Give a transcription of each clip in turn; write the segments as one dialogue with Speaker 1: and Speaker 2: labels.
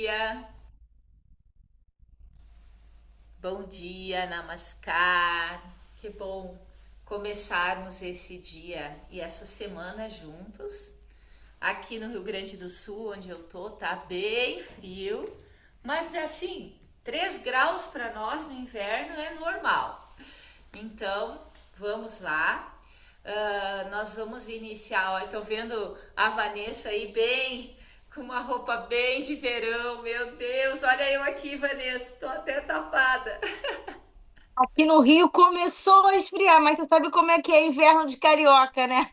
Speaker 1: dia. Bom dia, Namaskar. Que bom começarmos esse dia e essa semana juntos. Aqui no Rio Grande do Sul, onde eu tô, tá bem frio, mas assim, 3 graus para nós no inverno é normal. Então, vamos lá. Nós vamos iniciar. Ó, tô vendo a Vanessa aí bem, com uma roupa bem de verão. Meu Deus, olha eu aqui, Vanessa, tô até tapada.
Speaker 2: Aqui no Rio começou a esfriar, mas você sabe como é que é inverno de carioca, né?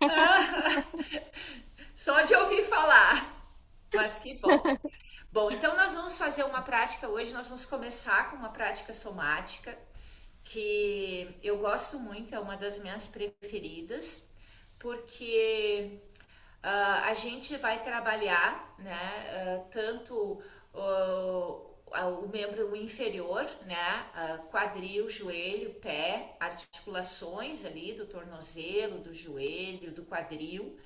Speaker 1: Só de ouvir falar, mas que bom. Bom, então nós vamos fazer uma prática hoje. Nós vamos começar com uma prática somática que eu gosto muito, é uma das minhas preferidas, porque a gente vai trabalhar, né, tanto o membro inferior, né, quadril, joelho, pé, articulações ali do tornozelo, do joelho, do quadril,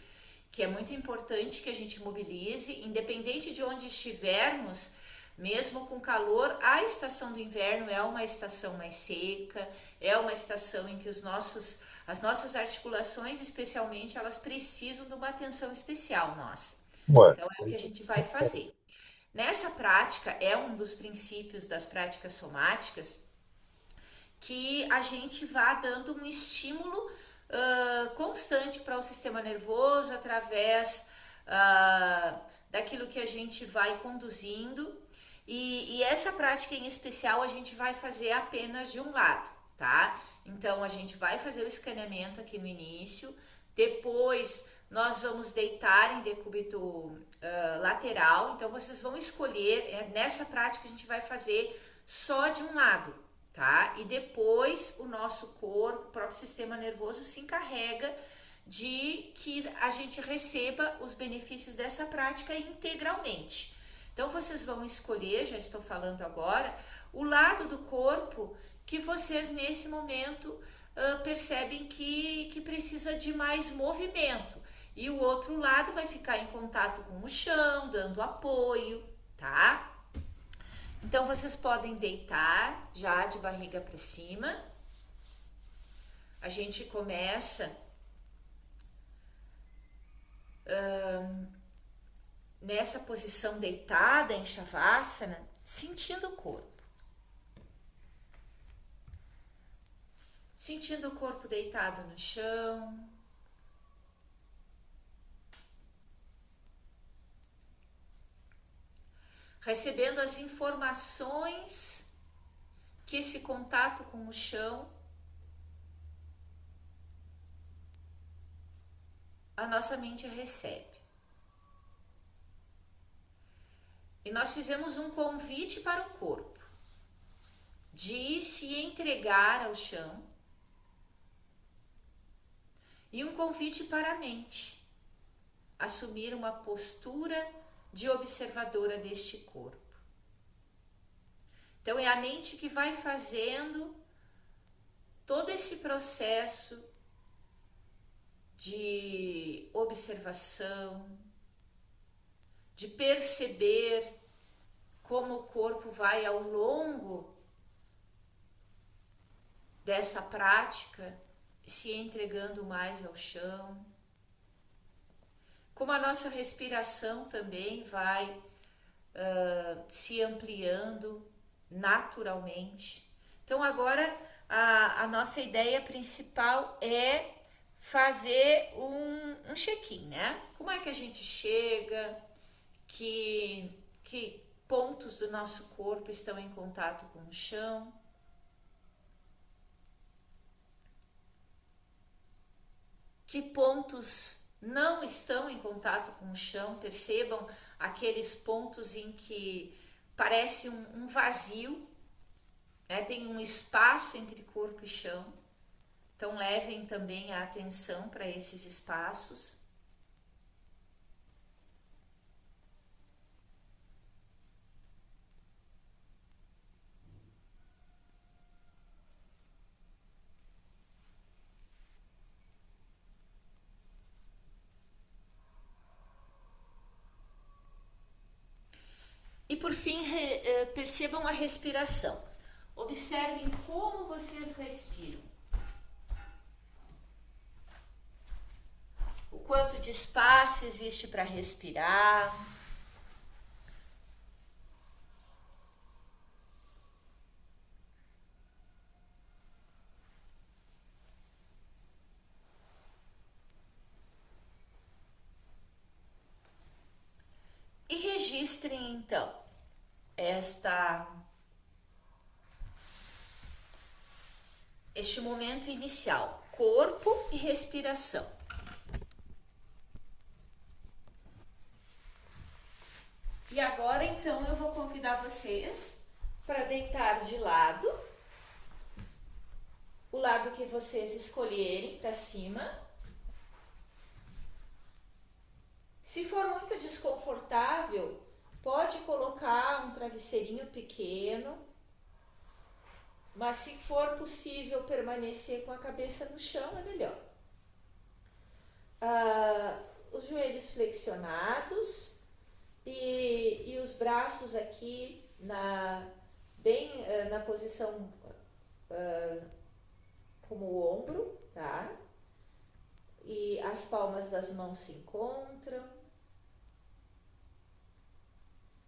Speaker 1: que é muito importante que a gente mobilize, independente de onde estivermos, mesmo com calor, a estação do inverno é uma estação mais seca, é uma estação em que as nossas articulações, especialmente, elas precisam de uma atenção especial nossa.
Speaker 3: Ué,
Speaker 1: Então, é o que a gente vai fazer. Nessa prática, é um dos princípios das práticas somáticas, que a gente vá dando um estímulo constante para o sistema nervoso através daquilo que a gente vai conduzindo. E essa prática em especial a gente vai fazer apenas de um lado, tá? Então a gente vai fazer o escaneamento aqui no início, depois nós vamos deitar em decúbito lateral. Então vocês vão escolher, nessa prática a gente vai fazer só de um lado, tá? E depois o nosso corpo, o próprio sistema nervoso se encarrega de que a gente receba os benefícios dessa prática integralmente. Então vocês vão escolher, já estou falando agora, o lado do corpo que vocês nesse momento percebem que precisa de mais movimento. E o outro lado vai ficar em contato com o chão, dando apoio, tá? Então vocês podem deitar já de barriga para cima. A gente começa nessa posição deitada em Shavasana, sentindo o corpo. Sentindo o corpo deitado no chão. Recebendo as informações que esse contato com o chão a nossa mente recebe. E nós fizemos um convite para o corpo de se entregar ao chão e um convite para a mente assumir uma postura de observadora deste corpo. Então é a mente que vai fazendo todo esse processo de observação, de perceber como o corpo vai ao longo dessa prática se entregando mais ao chão, como a nossa respiração também vai se ampliando naturalmente. Então agora a nossa ideia principal é fazer um check-in, né? Como é que a gente chega, que pontos do nosso corpo estão em contato com o chão. Que pontos não estão em contato com o chão, percebam aqueles pontos em que parece um vazio, né? Tem um espaço entre corpo e chão. Então levem também a atenção para esses espaços. E por fim, percebam a respiração. Observem como vocês respiram. O quanto de espaço existe para respirar. E registrem então este momento inicial, corpo e respiração. E agora então eu vou convidar vocês para deitar de lado, o lado que vocês escolherem para cima. Se for muito desconfortável, pode colocar um travesseirinho pequeno, mas se for possível permanecer com a cabeça no chão, é melhor. Os joelhos flexionados e os braços aqui bem na posição como o ombro, tá? E as palmas das mãos se encontram.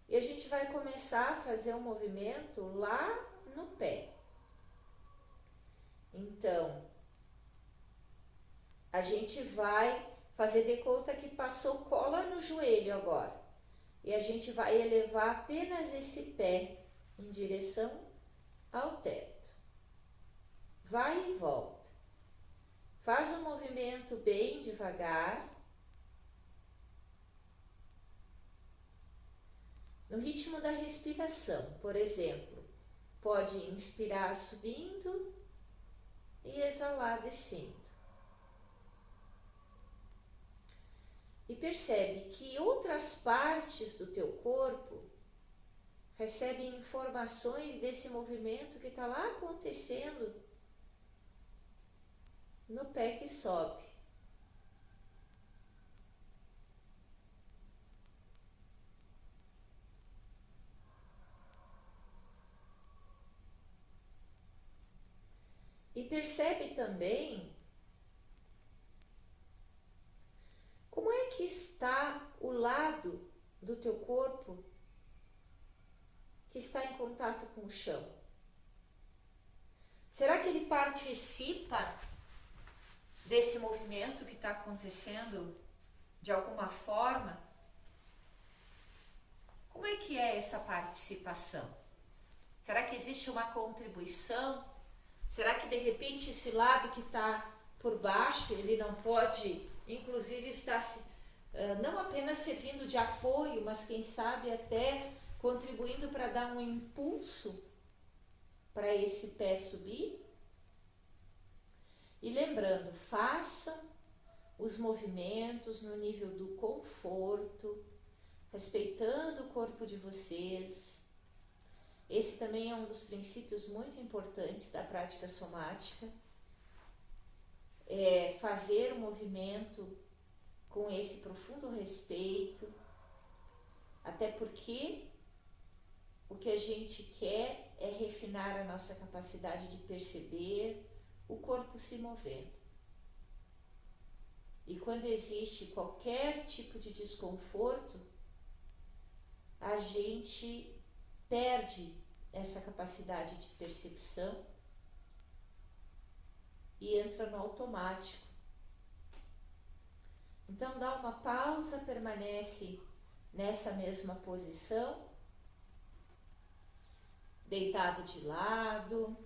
Speaker 1: E a gente vai começar a fazer um movimento lá no pé. Então, a gente vai fazer de conta que passou cola no joelho agora. E a gente vai elevar apenas esse pé em direção ao teto. Vai e volta. Faz um movimento bem devagar. No ritmo da respiração, por exemplo, pode inspirar subindo e exalar descendo. E percebe que outras partes do teu corpo recebem informações desse movimento que está lá acontecendo no pé que sobe. E percebe também como é que está o lado do teu corpo que está em contato com o chão. Será que ele participa desse movimento que está acontecendo de alguma forma? Como é que é essa participação? Será que existe uma contribuição? Será que de repente esse lado que está por baixo, ele não pode, inclusive, estar não apenas servindo de apoio, mas quem sabe até contribuindo para dar um impulso para esse pé subir? E lembrando, façam os movimentos no nível do conforto, respeitando o corpo de vocês. Esse também é um dos princípios muito importantes da prática somática. É fazer o movimento com esse profundo respeito, até porque o que a gente quer é refinar a nossa capacidade de perceber o corpo se movendo. E quando existe qualquer tipo de desconforto, a gente perde essa capacidade de percepção e entra no automático. Então dá uma pausa, permanece nessa mesma posição, deitado de lado,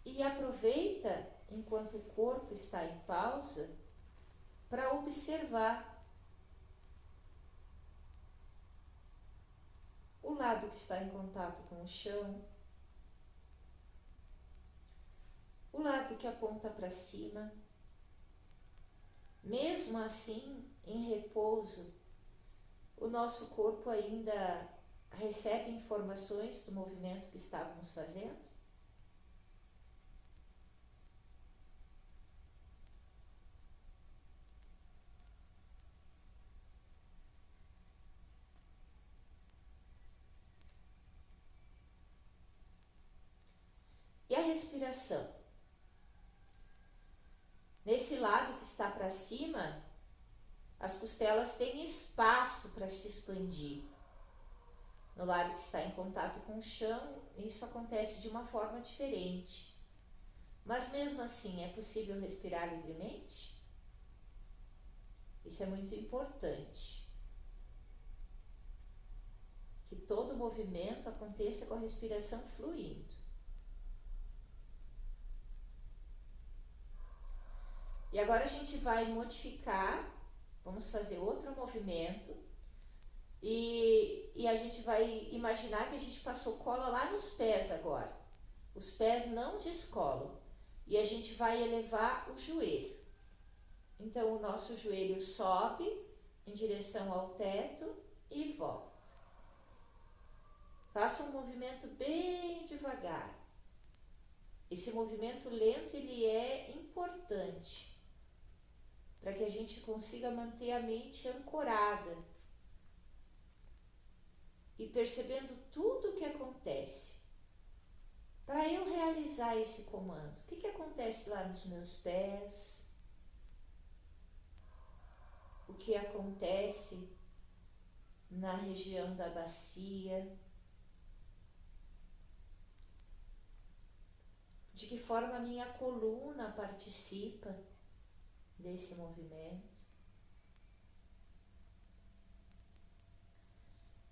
Speaker 1: e aproveita enquanto o corpo está em pausa para observar o lado que está em contato com o chão, o lado que aponta para cima. Mesmo assim, em repouso, o nosso corpo ainda recebe informações do movimento que estávamos fazendo? respiração. Nesse lado que está para cima, as costelas têm espaço para se expandir. No lado que está em contato com o chão, isso acontece de uma forma diferente. Mas mesmo assim, é possível respirar livremente? Isso é muito importante. Que todo movimento aconteça com a respiração fluindo. E agora a gente vai modificar, vamos fazer outro movimento e a gente vai imaginar que a gente passou cola lá nos pés agora. Os pés não descolam e a gente vai elevar o joelho. Então o nosso joelho sobe em direção ao teto e volta. Faça um movimento bem devagar. Esse movimento lento ele é importante para que a gente consiga manter a mente ancorada e percebendo tudo o que acontece. Para eu realizar esse comando, o que acontece lá nos meus pés? O que acontece na região da bacia? De que forma a minha coluna participa desse movimento?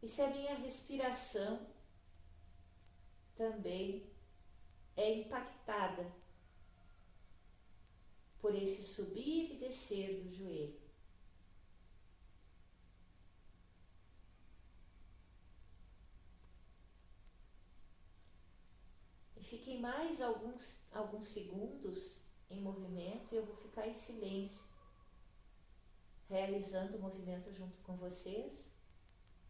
Speaker 1: E se a minha respiração também é impactada por esse subir e descer do joelho? E fiquem mais alguns segundos em movimento e eu vou ficar em silêncio, realizando o movimento junto com vocês,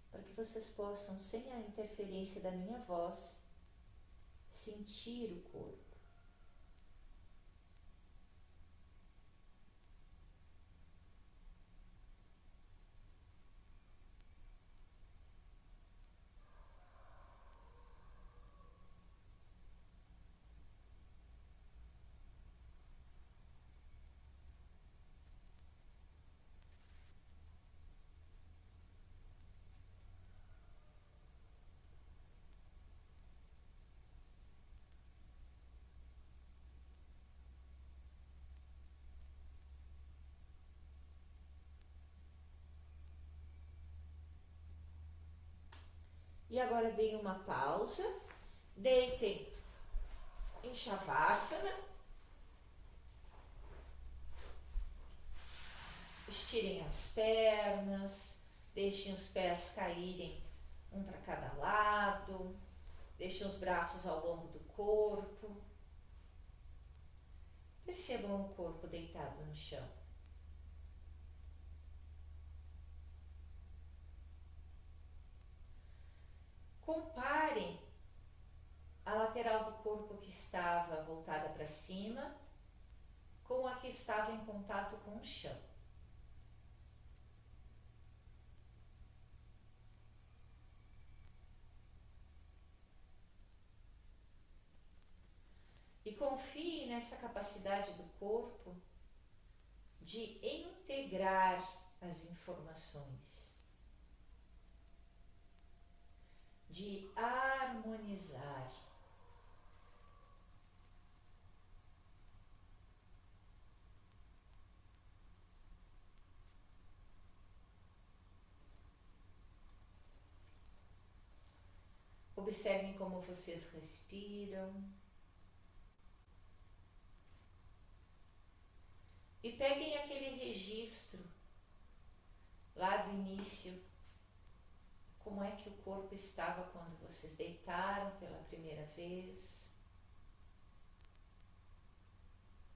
Speaker 1: para que vocês possam, sem a interferência da minha voz, sentir o corpo. E agora deem uma pausa, deitem em Shavasana, estirem as pernas, deixem os pés caírem um para cada lado, deixem os braços ao longo do corpo, percebam o corpo deitado no chão. Comparem a lateral do corpo que estava voltada para cima com a que estava em contato com o chão. E confie nessa capacidade do corpo de integrar as informações, de harmonizar. Observem como vocês respiram. E peguem aquele registro lá do início, como é que o corpo estava quando vocês deitaram pela primeira vez.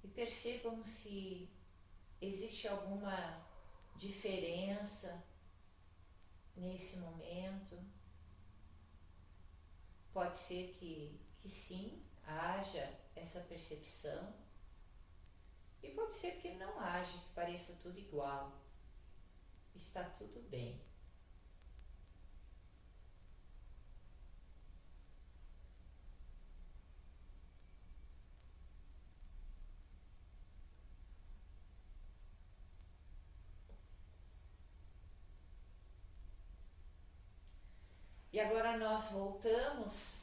Speaker 1: E percebam se existe alguma diferença nesse momento. Pode ser que sim, haja essa percepção. E pode ser que não haja, que pareça tudo igual. Está tudo bem. E agora nós voltamos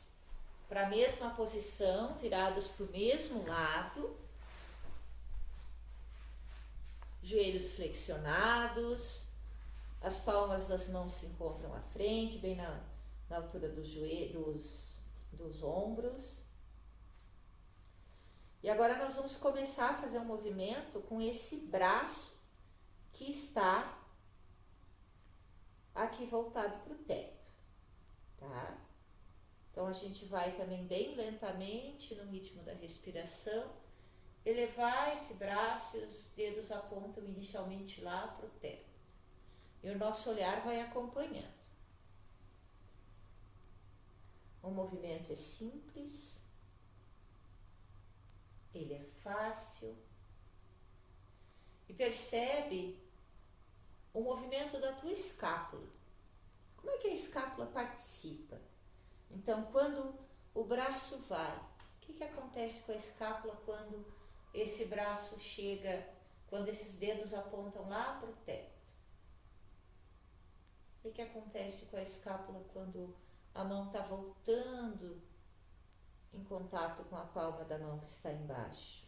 Speaker 1: para a mesma posição, virados para o mesmo lado. Joelhos flexionados, as palmas das mãos se encontram à frente, bem na altura dos ombros. E agora nós vamos começar a fazer um movimento com esse braço que está aqui voltado para o teto, tá? Então a gente vai também bem lentamente no ritmo da respiração, elevar esse braço e os dedos apontam inicialmente lá para o teto. E o nosso olhar vai acompanhando. O movimento é simples, ele é fácil. E percebe o movimento da tua escápula. Como é que a escápula participa? Então, quando o braço vai, o que acontece com a escápula quando esse braço chega, quando esses dedos apontam lá para o teto? O que acontece com a escápula quando a mão está voltando em contato com a palma da mão que está embaixo?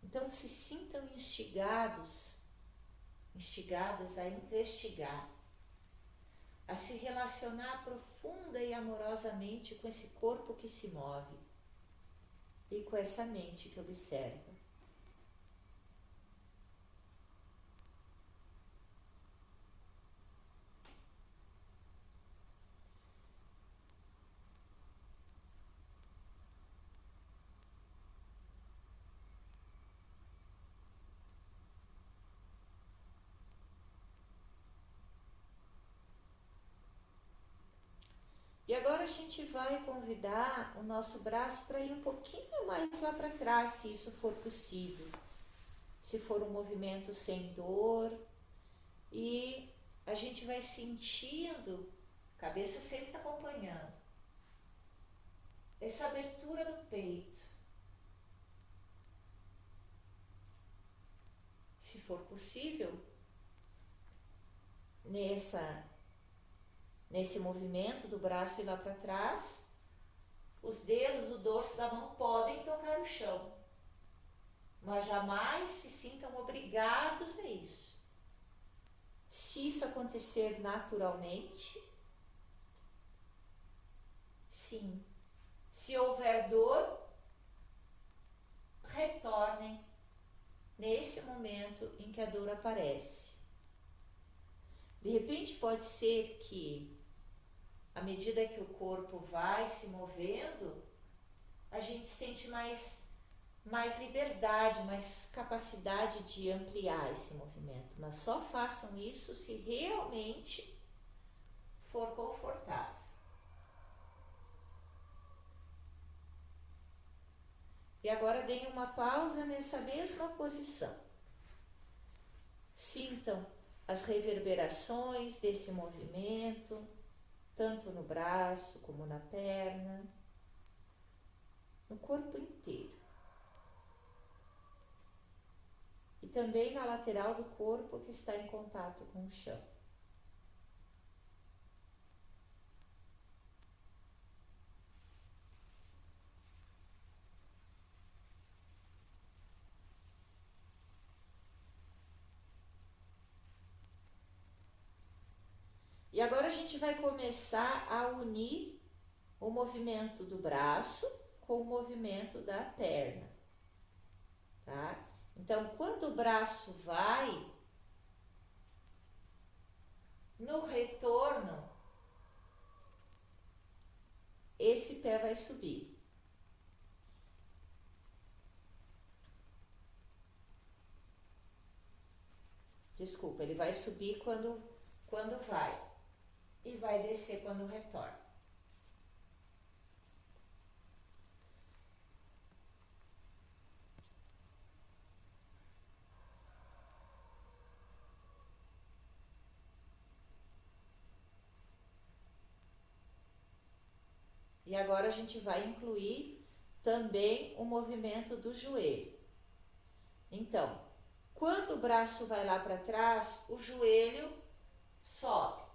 Speaker 1: Então, se sintam instigadas a investigar, a se relacionar profunda e amorosamente com esse corpo que se move e com essa mente que observa. E agora a gente vai convidar o nosso braço para ir um pouquinho mais lá para trás, se isso for possível. Se for um movimento sem dor. E a gente vai sentindo, cabeça sempre acompanhando, essa abertura do peito. Se for possível, nesse movimento do braço ir lá para trás, os dedos do dorso da mão podem tocar o chão, mas jamais se sintam obrigados a isso. Se isso acontecer naturalmente, sim. Se houver dor, retornem nesse momento em que a dor aparece. De repente pode ser que, à medida que o corpo vai se movendo, a gente sente mais liberdade, mais capacidade de ampliar esse movimento. Mas só façam isso se realmente for confortável. E agora deem uma pausa nessa mesma posição. Sintam as reverberações desse movimento, tanto no braço como na perna, no corpo inteiro. E também na lateral do corpo que está em contato com o chão. E agora a gente vai começar a unir o movimento do braço com o movimento da perna, tá? Então, quando o braço vai, no retorno, esse pé vai subir. Desculpa, ele vai subir quando vai e vai descer quando retorna. E agora a gente vai incluir também o movimento do joelho. Então, quando o braço vai lá para trás, o joelho sobe.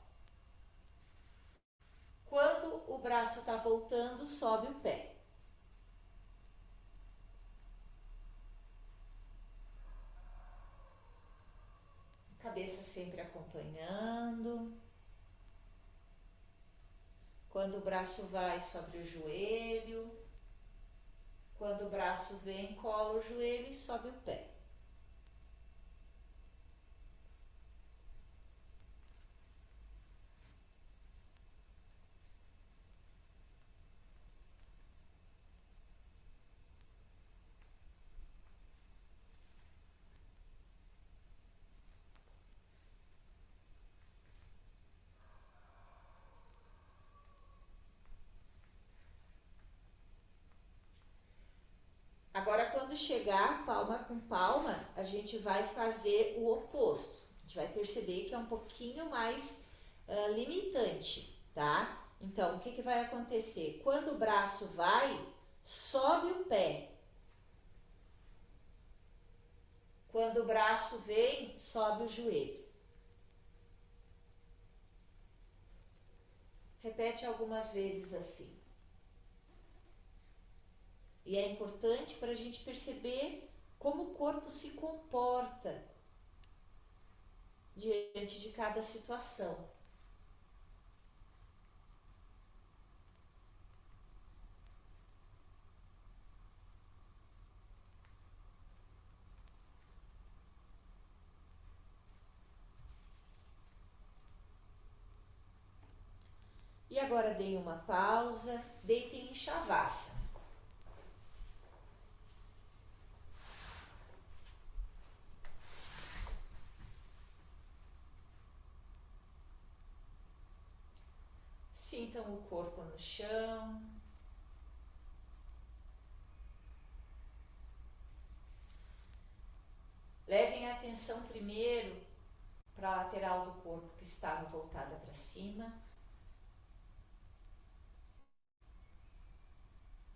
Speaker 1: braço está voltando, sobe o pé. Cabeça sempre acompanhando. Quando o braço vai, sobe o joelho. Quando o braço vem, cola o joelho e sobe o pé. Agora, quando chegar palma com palma, a gente vai fazer o oposto. A gente vai perceber que é um pouquinho mais limitante, tá? Então, o que vai acontecer? Quando o braço vai, sobe o pé. Quando o braço vem, sobe o joelho. Repete algumas vezes assim. E é importante para a gente perceber como o corpo se comporta diante de cada situação. E agora deem uma pausa, deitem em Shavasana. Sintam o corpo no chão. Levem a atenção primeiro para a lateral do corpo que estava voltada para cima.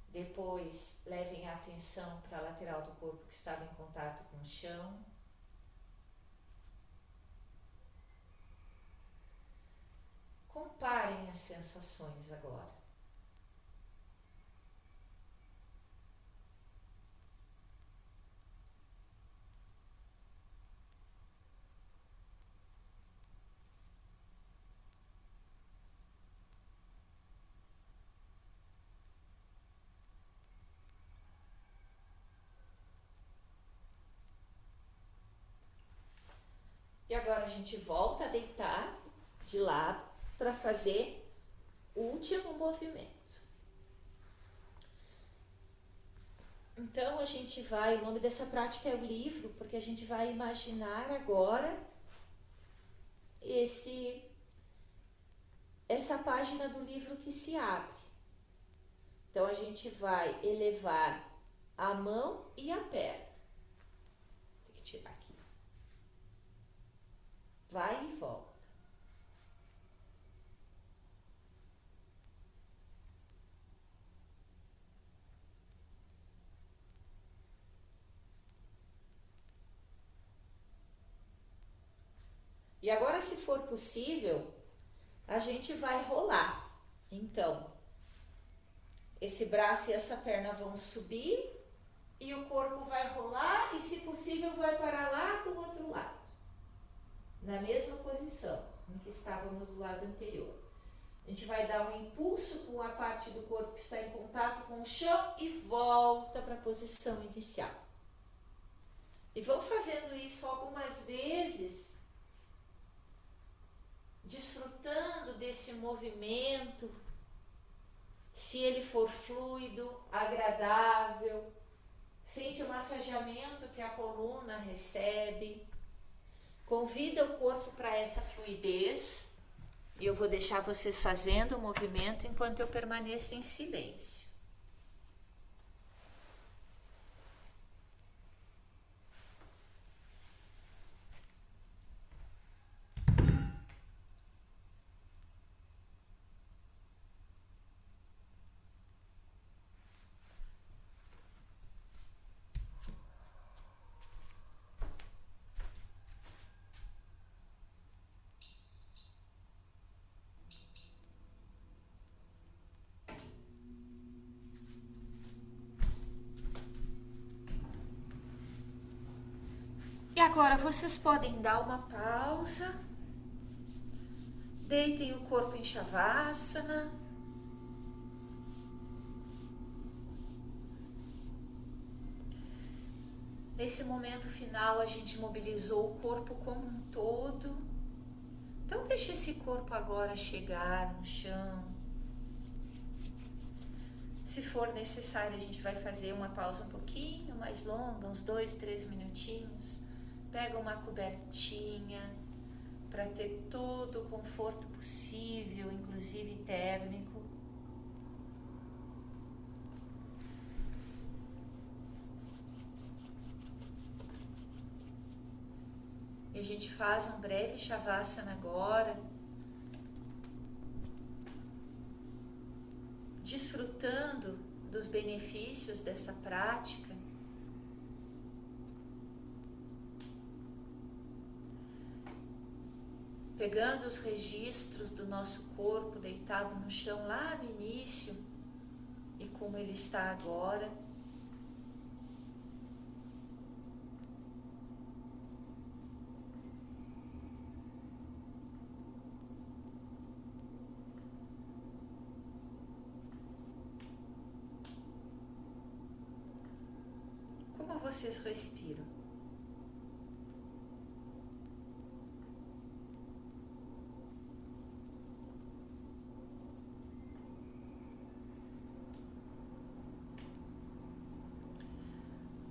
Speaker 1: Depois, levem a atenção para a lateral do corpo que estava em contato com o chão. Comparem as sensações agora. E agora a gente volta a deitar de lado para fazer o último movimento. Então a gente vai, o nome dessa prática é o livro, porque a gente vai imaginar agora essa página do livro que se abre. Então a gente vai elevar a mão e a perna. Tem que tirar aqui. Vai e volta. E agora, se for possível, a gente vai rolar. Então, esse braço e essa perna vão subir e o corpo vai rolar e, se possível, vai para lá do outro lado. Na mesma posição em que estávamos do lado anterior. A gente vai dar um impulso com a parte do corpo que está em contato com o chão e volta para a posição inicial. E vão fazendo isso algumas vezes, desfrutando desse movimento, se ele for fluido, agradável. Sente o massageamento que a coluna recebe. Convida o corpo para essa fluidez. E eu vou deixar vocês fazendo o movimento enquanto eu permaneço em silêncio. agora vocês podem dar uma pausa, deitem o corpo em Shavasana. Nesse momento final, a gente mobilizou o corpo como um todo. Então, deixe esse corpo agora chegar no chão. Se for necessário, a gente vai fazer uma pausa um pouquinho mais longa, uns 2, 3 minutinhos. Pega uma cobertinha para ter todo o conforto possível, inclusive térmico. E a gente faz um breve Shavasana agora, desfrutando dos benefícios dessa prática. Pegando os registros do nosso corpo deitado no chão lá no início e como ele está agora. Como vocês respiram?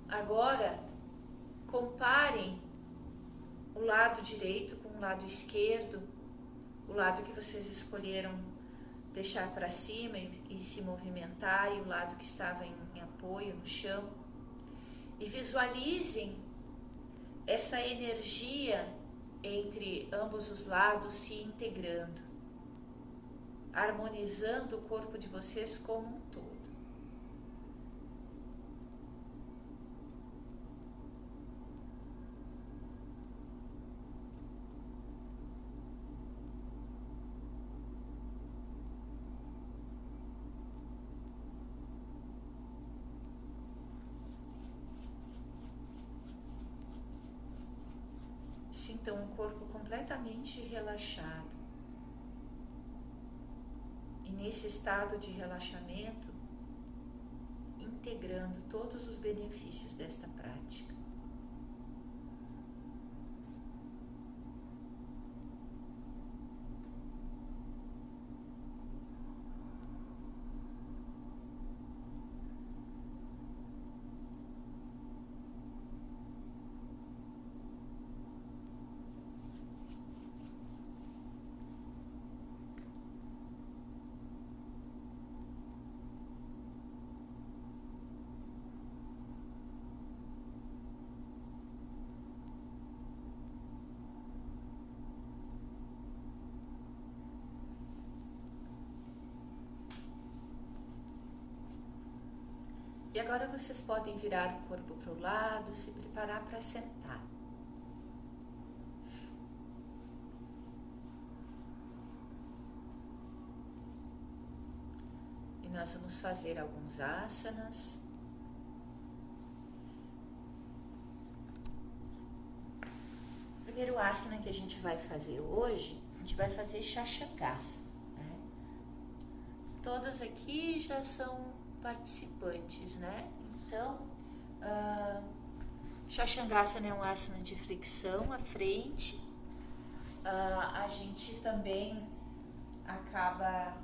Speaker 1: Agora, comparem o lado direito com o lado esquerdo, o lado que vocês escolheram deixar para cima e se movimentar, e o lado que estava em apoio no chão. E visualizem essa energia entre ambos os lados se integrando, harmonizando o corpo de vocês como um todo. Sintam o corpo completamente relaxado. E nesse estado de relaxamento, integrando todos os benefícios desta prática. E agora vocês podem virar o corpo para o lado, se preparar para sentar. E nós vamos fazer alguns asanas. O primeiro asana que a gente vai fazer hoje, a gente vai fazer Shashangasana, né? Todas aqui já são participantes, né? Então, Shashangasana é um asana de flexão à frente. A gente também acaba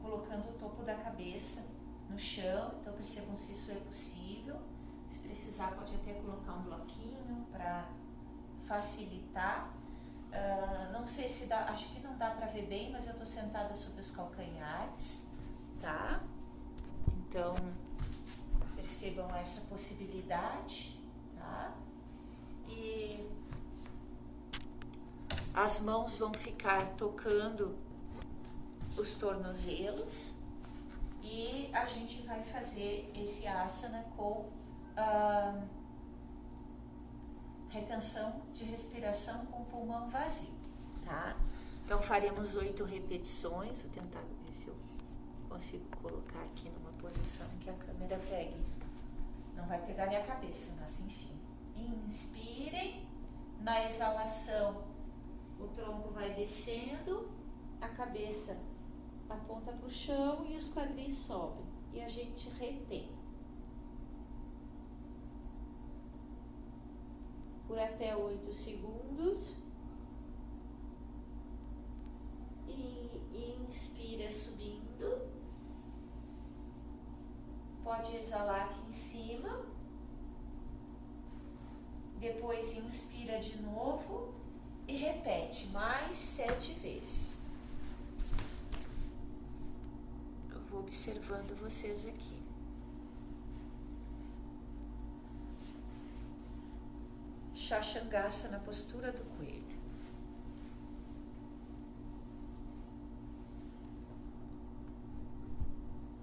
Speaker 1: colocando o topo da cabeça no chão, então percebam se isso é possível. Se precisar, pode até colocar um bloquinho para facilitar. Não sei se dá, acho que não dá para ver bem, mas eu tô sentada sobre os calcanhares, tá? Então, percebam essa possibilidade, tá? E as mãos vão ficar tocando os tornozelos e a gente vai fazer esse asana com retenção de respiração com o pulmão vazio, tá? Então, faremos 8 repetições. Vou tentar ver se eu consigo colocar aqui numa posição que a câmera pegue. Não vai pegar minha cabeça, mas enfim. Inspirem. Na exalação, o tronco vai descendo, a cabeça aponta para o chão e os quadris sobem. E a gente retém. Por até 8 segundos. E inspira subindo. Pode exalar aqui em cima. Depois inspira de novo e repete mais 7 vezes. Eu vou observando vocês aqui. Shashangasana, na postura do coelho.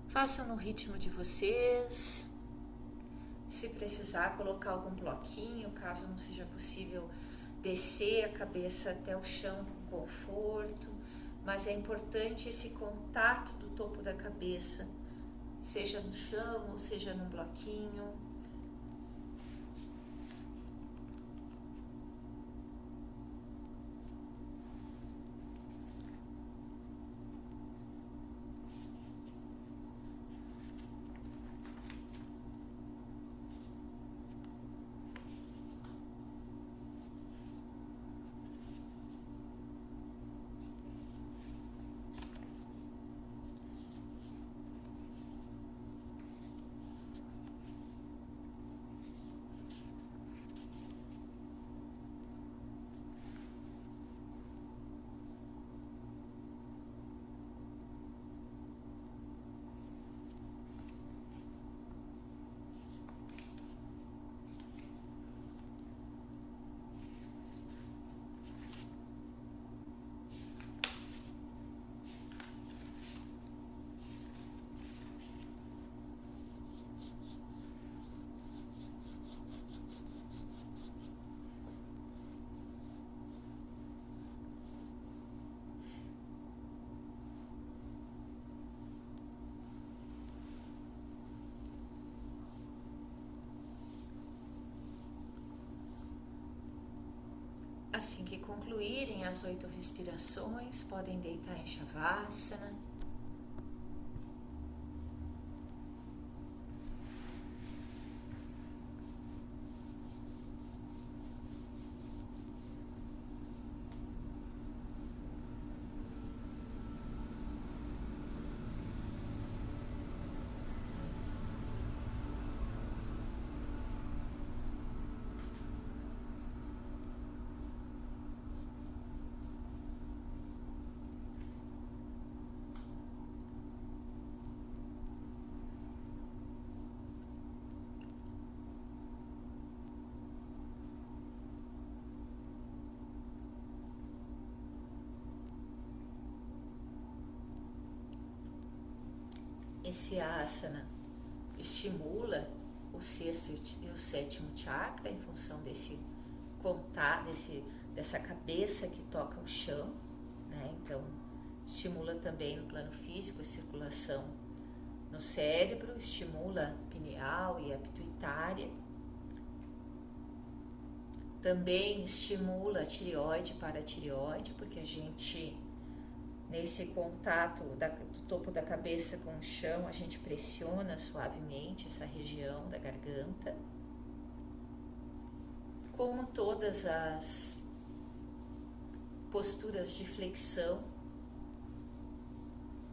Speaker 1: Façam no ritmo de vocês. Se precisar colocar algum bloquinho, caso não seja possível descer a cabeça até o chão com conforto, mas é importante esse contato do topo da cabeça, seja no chão ou seja num bloquinho. Assim que concluírem as 8 respirações, podem deitar em Shavasana. Esse asana estimula o sexto e o sétimo chakra em função desse contato, dessa cabeça que toca o chão, né? Então, estimula também no plano físico a circulação no cérebro, estimula a pineal e a pituitária. Também estimula a tireoide e paratireoide, porque a gente, nesse contato do topo da cabeça com o chão, a gente pressiona suavemente essa região da garganta. Como todas as posturas de flexão,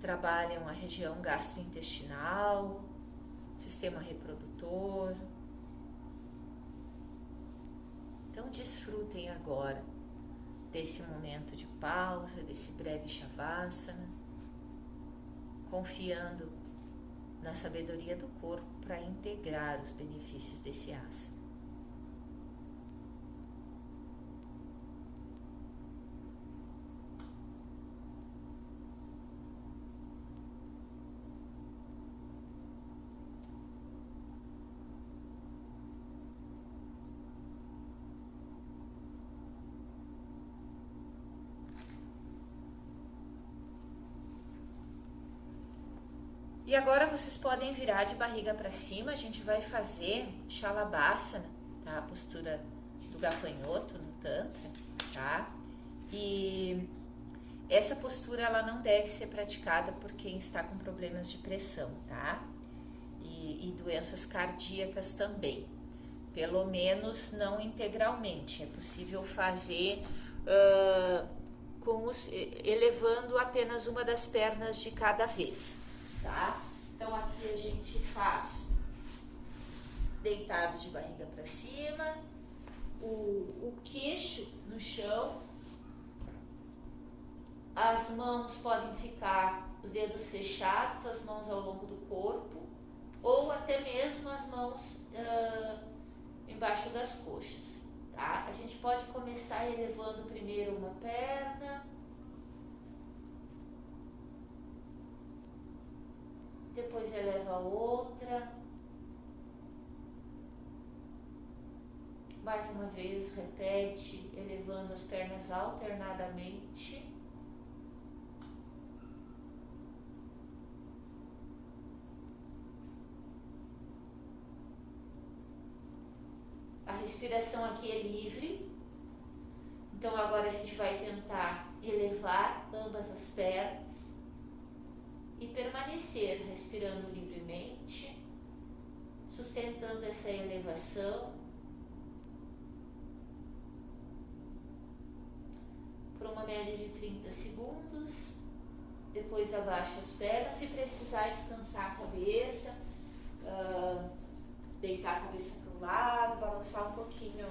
Speaker 1: trabalham a região gastrointestinal, sistema reprodutor. Então desfrutem agora desse momento de pausa, desse breve Shavasana, confiando na sabedoria do corpo para integrar os benefícios desse asana. E agora vocês podem virar de barriga para cima, a gente vai fazer Shalabhasana, tá? A postura do gafanhoto, Tantra, tá? E essa postura ela não deve ser praticada por quem está com problemas de pressão, tá? E doenças cardíacas também. Pelo menos não integralmente. É possível fazer elevando apenas uma das pernas de cada vez, tá? Então aqui a gente faz deitado de barriga para cima, o queixo no chão, as mãos podem ficar, os dedos fechados, as mãos ao longo do corpo, ou até mesmo as mãos embaixo das coxas, tá? A gente pode começar elevando primeiro uma perna, depois eleva a outra, mais uma vez repete, elevando as pernas alternadamente. A respiração aqui é livre, então agora a gente vai tentar elevar ambas as pernas e permanecer respirando livremente, sustentando essa elevação por uma média de 30 segundos. Depois abaixa as pernas, se precisar descansar a cabeça, deitar a cabeça para o lado, balançar um pouquinho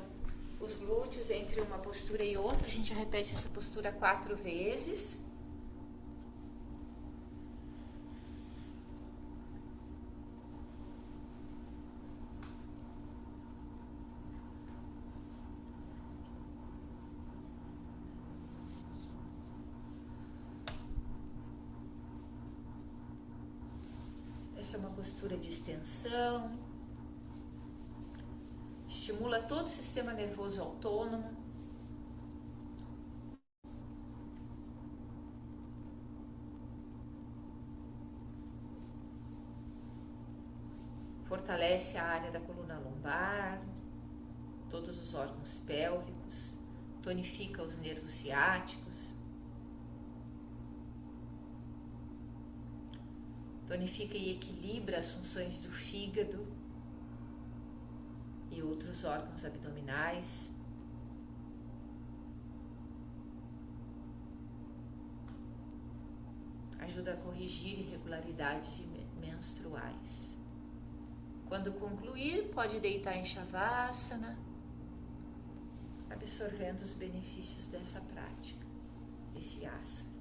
Speaker 1: os glúteos entre uma postura e outra. A gente repete essa postura 4 vezes. Essa é uma postura de extensão. Estimula todo o sistema nervoso autônomo. Fortalece a área da coluna lombar, todos os órgãos pélvicos, tonifica os nervos ciáticos, tonifica e equilibra as funções do fígado e outros órgãos abdominais. Ajuda a corrigir irregularidades menstruais. Quando concluir, pode deitar em Shavasana, absorvendo os benefícios dessa prática, desse asana.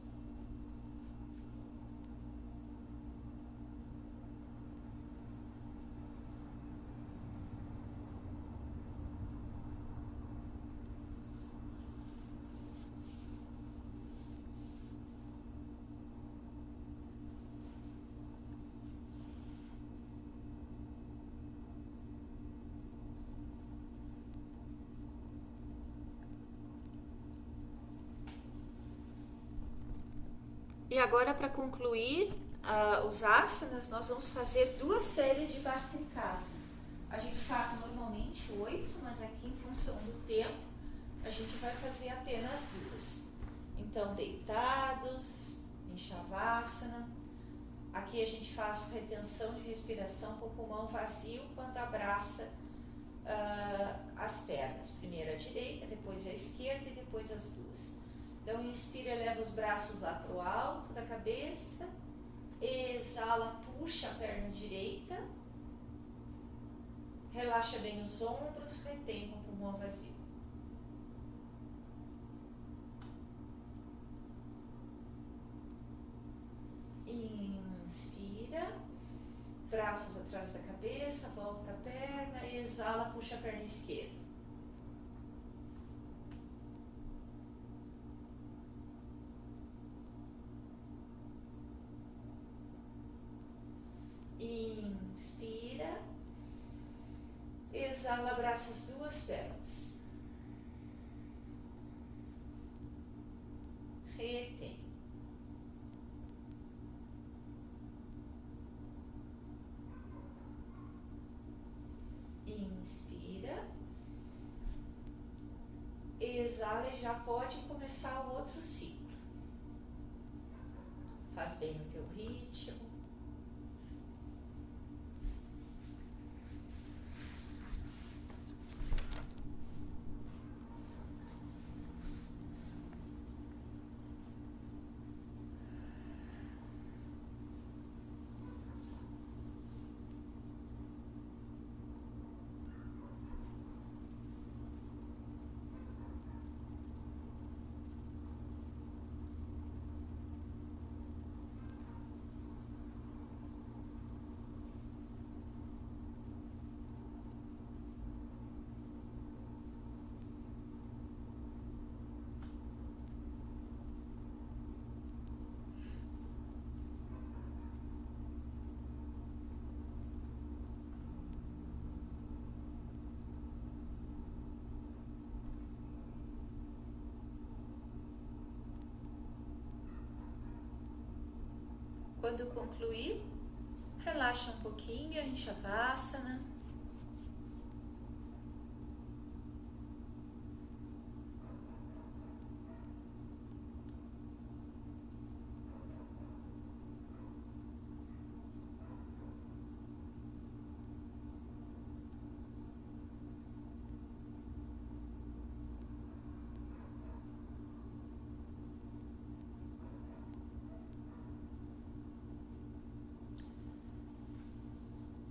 Speaker 1: E agora, para concluir os asanas, nós vamos fazer 2 séries de Bhastrikasana. A gente faz normalmente 8, mas aqui, em função do tempo, a gente vai fazer apenas 2. Então, deitados, em Shavasana. Aqui a gente faz retenção de respiração com o pulmão vazio quando abraça as pernas. Primeiro a direita, depois a esquerda e depois as duas. Então, inspira, eleva os braços lá para o alto da cabeça. Exala, puxa a perna direita. Relaxa bem os ombros, retém com o pulmão vazio. Inspira, braços atrás da cabeça, volta a perna. Exala, puxa a perna esquerda. Inspira, exala, abraça as duas pernas, retém. Inspira, exala e já pode começar o outro ciclo. Faz bem no teu ritmo. Quando concluir, relaxa um pouquinho, a Shavasana.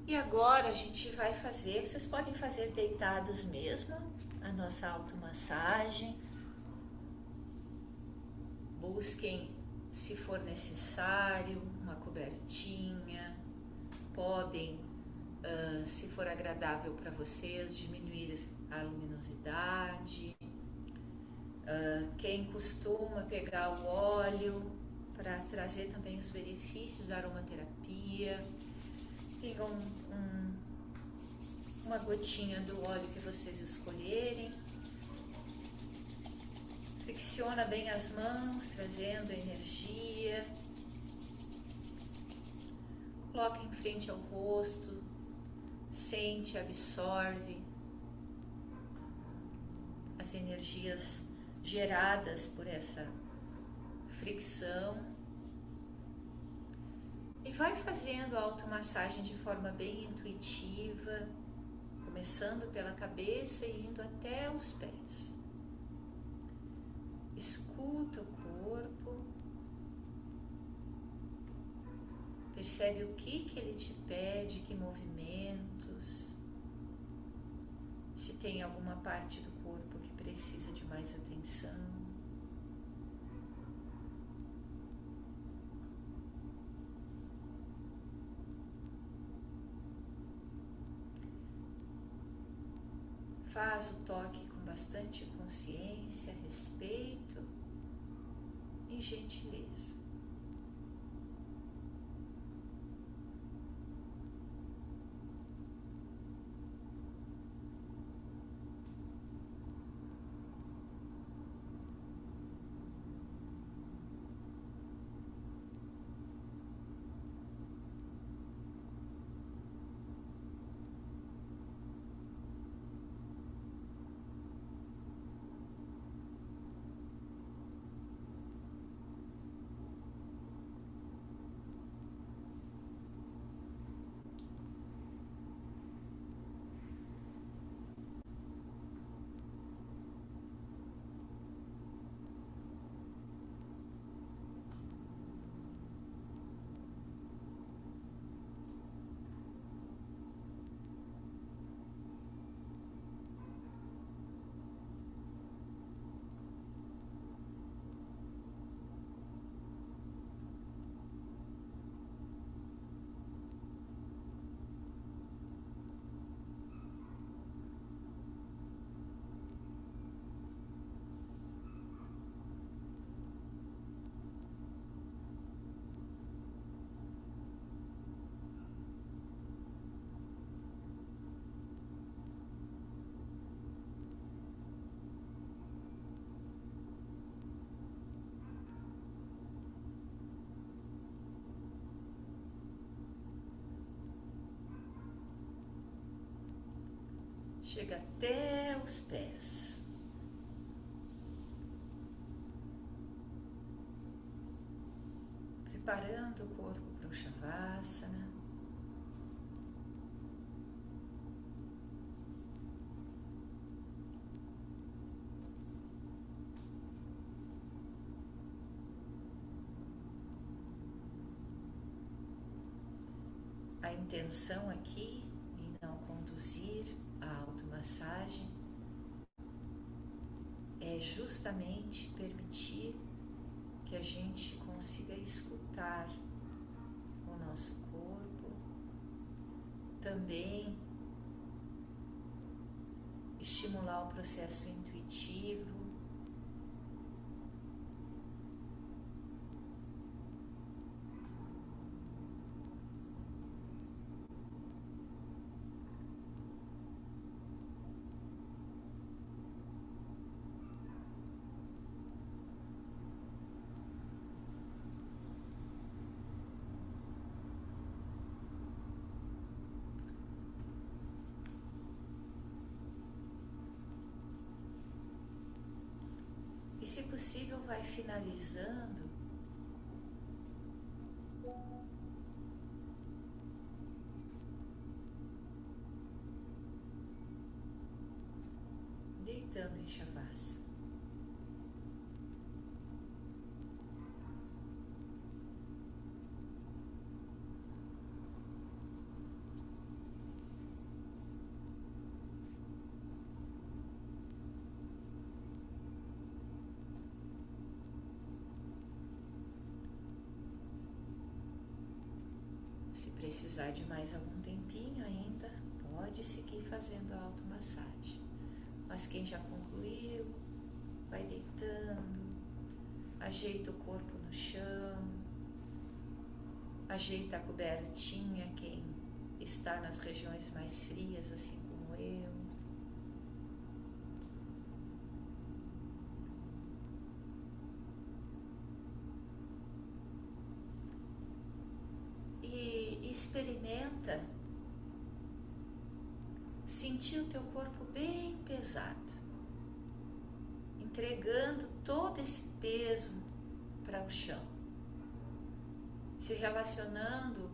Speaker 1: E agora a gente vai fazer, vocês podem fazer deitados mesmo, a nossa automassagem. Busquem, se for necessário, uma cobertinha. Podem, se for agradável para vocês, diminuir a luminosidade. Quem costuma pegar o óleo para trazer também os benefícios da aromaterapia, pegam uma gotinha do óleo que vocês escolherem, fricciona bem as mãos, trazendo energia, coloca em frente ao rosto, sente, absorve as energias geradas por essa fricção. E vai fazendo a automassagem de forma bem intuitiva, começando pela cabeça e indo até os pés. Escuta o corpo, percebe o que ele te pede, que movimentos, se tem alguma parte do corpo que precisa de mais atenção. Faz o toque com bastante consciência, respeito e gentileza. Chega até os pés. preparando o corpo para o Shavasana. A intenção aqui em não conduzir a automassagem é justamente permitir que a gente consiga escutar o nosso corpo, também estimular o processo intuitivo, e, se possível, vai finalizando deitando em Shavasana. Se precisar de mais algum tempinho ainda, pode seguir fazendo a automassagem. Mas quem já concluiu, vai deitando, ajeita o corpo no chão, ajeita a cobertinha, quem está nas regiões mais frias, assim como eu. E experimenta sentir o teu corpo bem pesado, entregando todo esse peso para o chão, se relacionando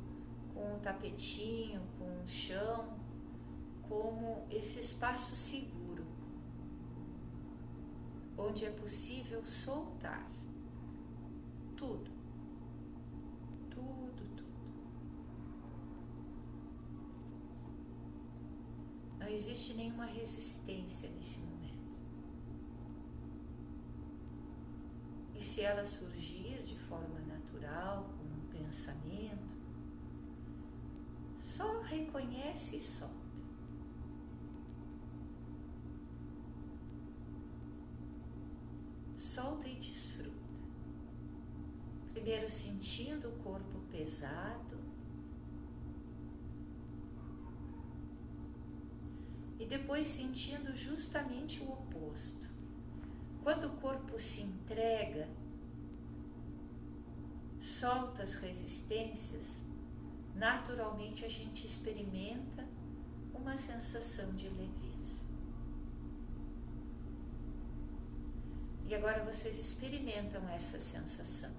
Speaker 1: com o tapetinho, com o chão, como esse espaço seguro, onde é possível soltar tudo, tudo, tudo. Não existe nenhuma resistência nesse momento. E se ela surgir de forma natural, com um pensamento, só reconhece e solta. Solta e desfruta. Primeiro sentindo o corpo pesado e depois sentindo justamente o oposto. Quando o corpo se entrega, solta as resistências, naturalmente a gente experimenta uma sensação de leveza. E agora vocês experimentam essa sensação,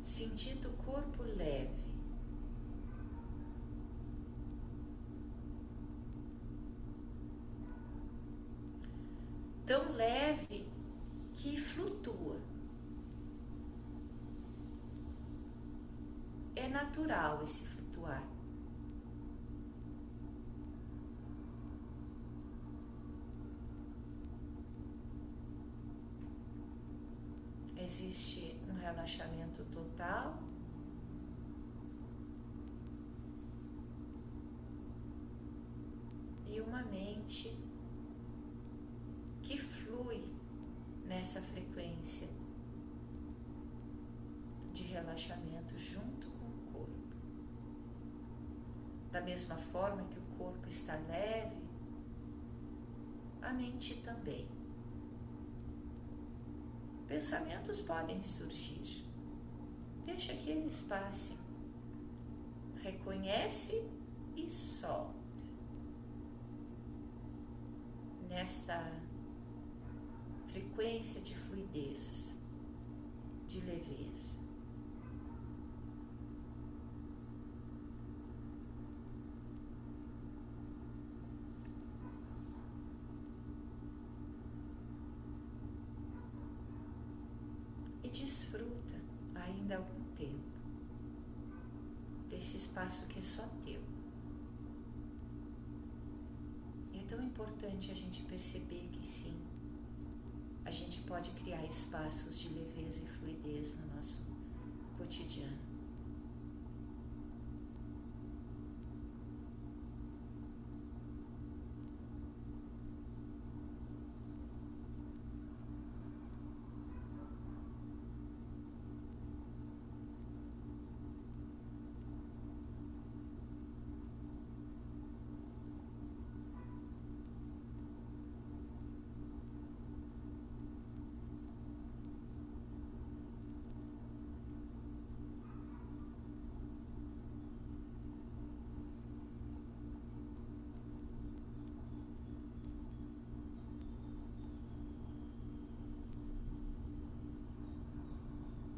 Speaker 1: sentindo o corpo leve. Tão leve que flutua. É natural esse flutuar. Existe um relaxamento total e uma mente que flui nessa frequência de relaxamento junto com o corpo. Da mesma forma que o corpo está leve, a mente também. Pensamentos podem surgir. Deixa que eles passem. Reconhece e solta. Nesta frequência de fluidez, de leveza. leveza. E desfruta ainda algum tempo desse espaço que é só teu. E é tão importante a gente perceber que sim, a gente pode criar espaços de leveza e fluidez no nosso cotidiano.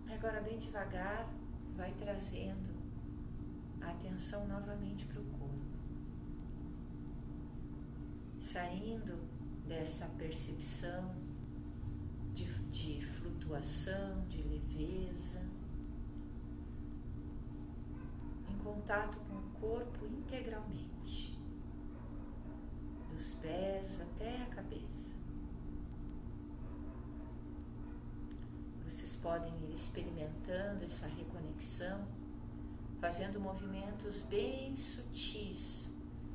Speaker 1: Agora, bem devagar, vai trazendo a atenção novamente para o corpo, saindo dessa percepção de flutuação, de leveza, em contato com o corpo integralmente, dos pés até a cabeça. Vocês podem ir experimentando essa reconexão, fazendo movimentos bem sutis,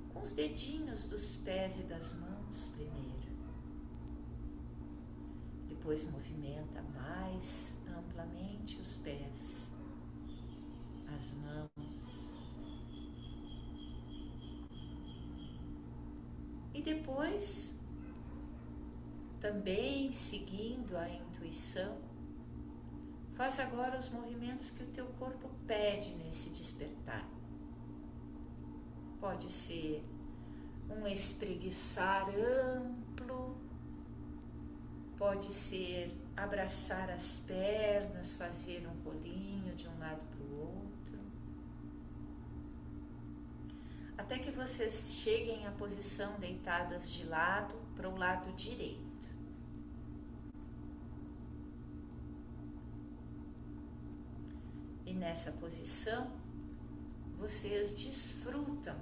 Speaker 1: com os dedinhos dos pés e das mãos primeiro. Depois movimenta mais amplamente os pés, as mãos. E depois, também seguindo a intuição, faz agora os movimentos que o teu corpo pede nesse despertar. Pode ser um espreguiçar amplo, pode ser abraçar as pernas, fazer um rolinho de um lado para o outro, até que vocês cheguem à posição deitadas de lado para o lado direito. E nessa posição, vocês desfrutam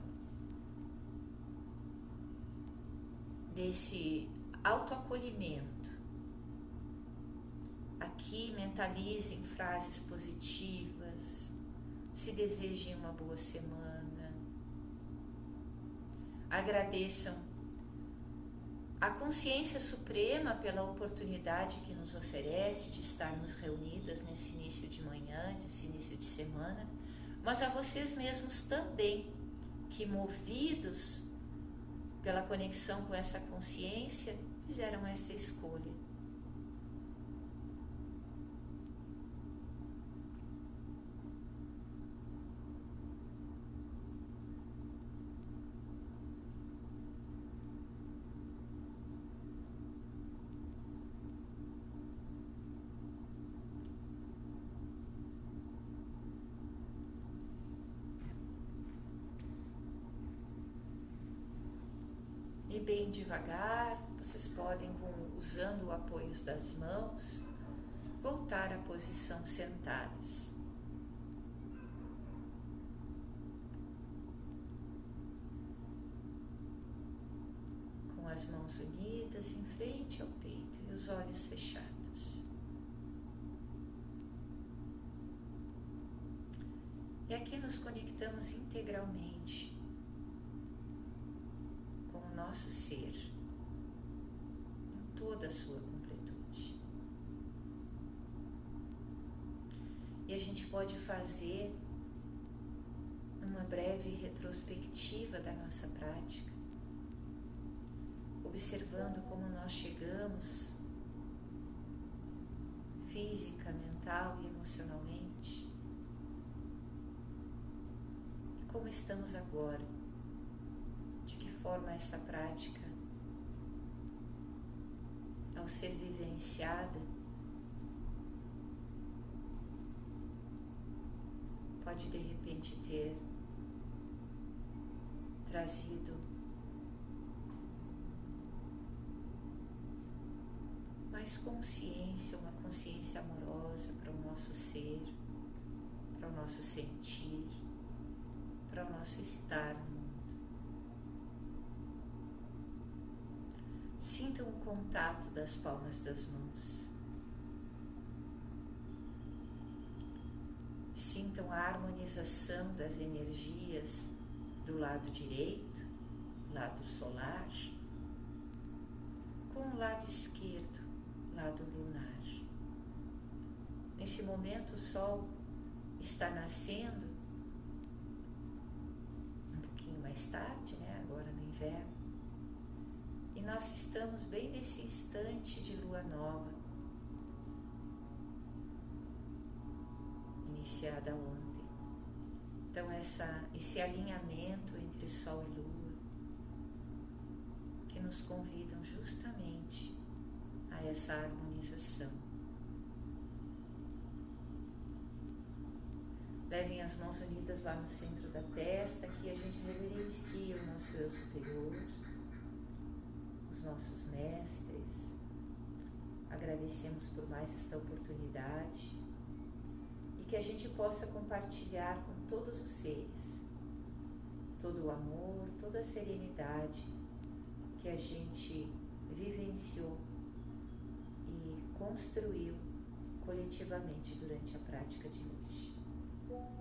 Speaker 1: desse autoacolhimento. Aqui mentalizem frases positivas, se desejem uma boa semana, agradeçam a consciência suprema pela oportunidade que nos oferece de estarmos reunidas nesse início de manhã, nesse início de semana, mas a vocês mesmos também, que movidos pela conexão com essa consciência, fizeram esta escolha. E bem devagar, vocês podem, usando o apoio das mãos, voltar à posição sentadas. Com as mãos unidas em frente ao peito e os olhos fechados. E aqui nos conectamos integralmente o nosso ser em toda a sua completude. E a gente pode fazer uma breve retrospectiva da nossa prática, observando como nós chegamos física, mental e emocionalmente, e como estamos agora. De que forma esta prática, ao ser vivenciada, pode de repente ter trazido mais consciência, uma consciência amorosa para o nosso ser, para o nosso sentir, para o nosso estar no mundo. Sintam o contato das palmas das mãos. Sintam a harmonização das energias do lado direito, lado solar, com o lado esquerdo, lado lunar. Nesse momento o Sol está nascendo, um pouquinho mais tarde, né? Agora no inverno, e nós estamos bem nesse instante de lua nova, iniciada ontem. Então esse alinhamento entre Sol e Lua, que nos convidam justamente a essa harmonização. Levem as mãos unidas lá no centro da testa, aqui a gente reverencia o nosso eu superior, os nossos mestres, agradecemos por mais esta oportunidade e que a gente possa compartilhar com todos os seres todo o amor, toda a serenidade que a gente vivenciou e construiu coletivamente durante a prática de hoje.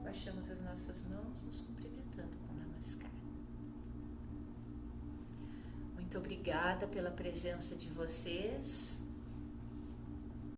Speaker 1: Baixamos as nossas mãos, nos cumprimentando com Namaskar. Muito obrigada pela presença de vocês.